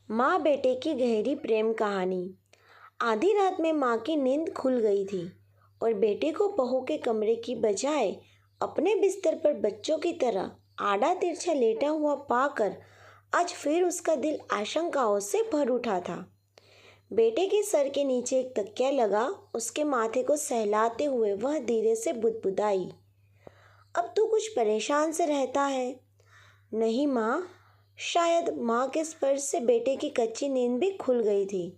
माँ बेटे की गहरी प्रेम कहानी। आधी रात में माँ की नींद खुल गई थी और बेटे को बहू के कमरे की बजाय अपने बिस्तर पर बच्चों की तरह आड़ा तिरछा लेटा हुआ पाकर आज फिर उसका दिल आशंकाओं से भर उठा था। बेटे के सर के नीचे एक तकिया लगा उसके माथे को सहलाते हुए वह धीरे से बुदबुदाई, अब तू कुछ परेशान से रहता है। नहीं माँ। शायद माँ के स्पर्श से बेटे की कच्ची नींद भी खुल गई थी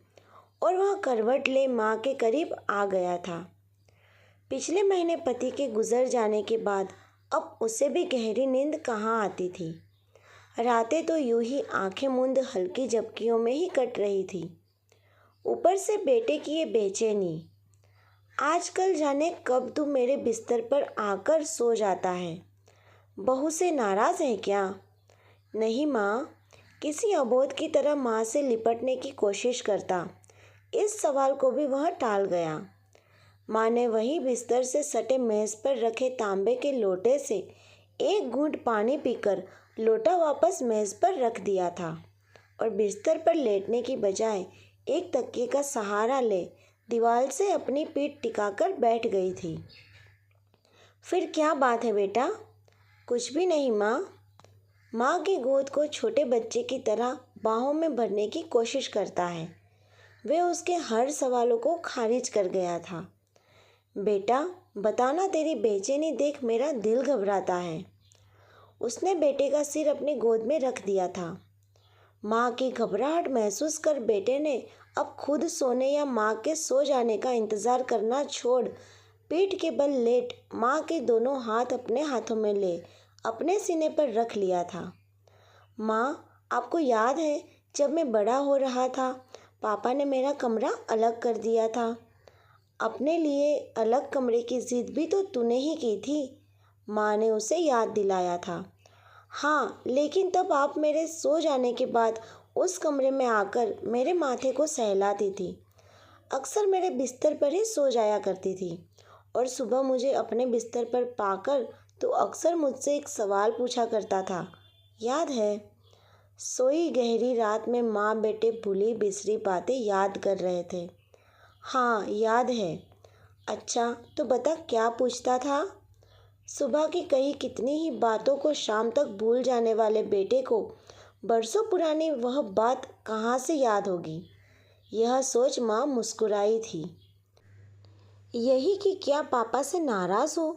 और वह करवट ले माँ के करीब आ गया था। पिछले महीने पति के गुजर जाने के बाद अब उसे भी गहरी नींद कहाँ आती थी। रातें तो यूं ही आंखें मूंद हल्की झपकियों में ही कट रही थी। ऊपर से बेटे की ये बेचैनी, आजकल जाने कब तू मेरे बिस्तर पर आकर सो जाता है। बहू से नाराज़ है क्या? नहीं माँ। किसी अबोध की तरह माँ से लिपटने की कोशिश करता इस सवाल को भी वह टाल गया। माँ ने वही बिस्तर से सटे मेज पर रखे तांबे के लोटे से एक घूंट पानी पीकर लोटा वापस मेज पर रख दिया था और बिस्तर पर लेटने की बजाय एक तकिए का सहारा ले दीवार से अपनी पीठ टिकाकर बैठ गई थी। फिर क्या बात है बेटा? कुछ भी नहीं माँ। माँ की गोद को छोटे बच्चे की तरह बाहों में भरने की कोशिश करता है। वे उसके हर सवालों को खारिज कर गया था। बेटा बताना, तेरी बेचैनी देख मेरा दिल घबराता है। उसने बेटे का सिर अपनी गोद में रख दिया था। माँ की घबराहट महसूस कर बेटे ने अब खुद सोने या माँ के सो जाने का इंतज़ार करना छोड़ पीठ के बल लेट माँ के दोनों हाथ अपने हाथों में ले अपने सीने पर रख लिया था। माँ, आपको याद है जब मैं बड़ा हो रहा था पापा ने मेरा कमरा अलग कर दिया था। अपने लिए अलग कमरे की जिद भी तो तूने ही की थी, माँ ने उसे याद दिलाया था। हाँ, लेकिन तब आप मेरे सो जाने के बाद उस कमरे में आकर मेरे माथे को सहलाती थी। अक्सर मेरे बिस्तर पर ही सो जाया करती थी और सुबह मुझे अपने बिस्तर पर पाकर तो अक्सर मुझसे एक सवाल पूछा करता था, याद है? सोई गहरी रात में माँ बेटे भूली बिसरी बातें याद कर रहे थे। हाँ याद है। अच्छा तो बता क्या पूछता था? सुबह की कही कितनी ही बातों को शाम तक भूल जाने वाले बेटे को बरसों पुरानी वह बात कहाँ से याद होगी? यह सोच माँ मुस्कुराई थी। यही कि क्या पापा से नाराज़ हो?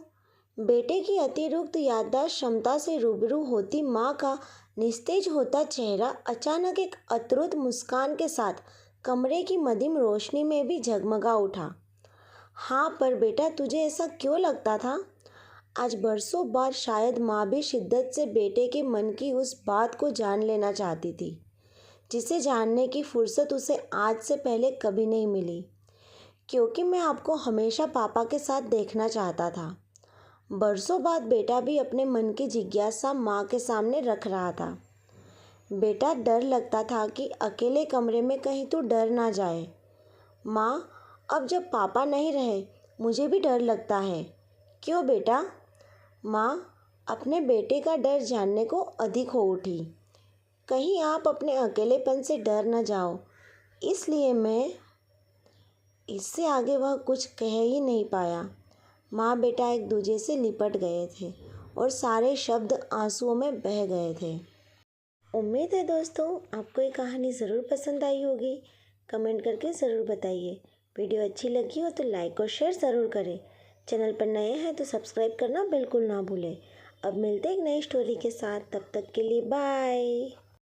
बेटे की अतिरिक्त याददाश्त क्षमता से रूबरू होती माँ का निस्तेज होता चेहरा अचानक एक अद्भुत मुस्कान के साथ कमरे की मध्यम रोशनी में भी जगमगा उठा। हाँ पर बेटा तुझे ऐसा क्यों लगता था? आज बरसों बाद शायद माँ भी शिद्दत से बेटे के मन की उस बात को जान लेना चाहती थी जिसे जानने की फुर्सत उसे आज से पहले कभी नहीं मिली, क्योंकि मैं आपको हमेशा पापा के साथ देखना चाहता था। बरसों बाद बेटा भी अपने मन की जिज्ञासा माँ के सामने रख रहा था। बेटा डर लगता था कि अकेले कमरे में कहीं तू डर ना जाए। माँ, अब जब पापा नहीं रहे मुझे भी डर लगता है। क्यों बेटा? माँ अपने बेटे का डर जानने को अधिक हो उठी। कहीं आप अपने अकेलेपन से डर न जाओ, इसलिए मैं। इससे आगे वह कुछ कह ही नहीं पाया। माँ बेटा एक दूजे से लिपट गए थे और सारे शब्द आंसुओं में बह गए थे। उम्मीद है दोस्तों आपको ये कहानी ज़रूर पसंद आई होगी। कमेंट करके ज़रूर बताइए। वीडियो अच्छी लगी हो तो लाइक और शेयर ज़रूर करें। चैनल पर नए हैं तो सब्सक्राइब करना बिल्कुल ना भूलें। अब मिलते हैं एक नई स्टोरी के साथ, तब तक के लिए बाय।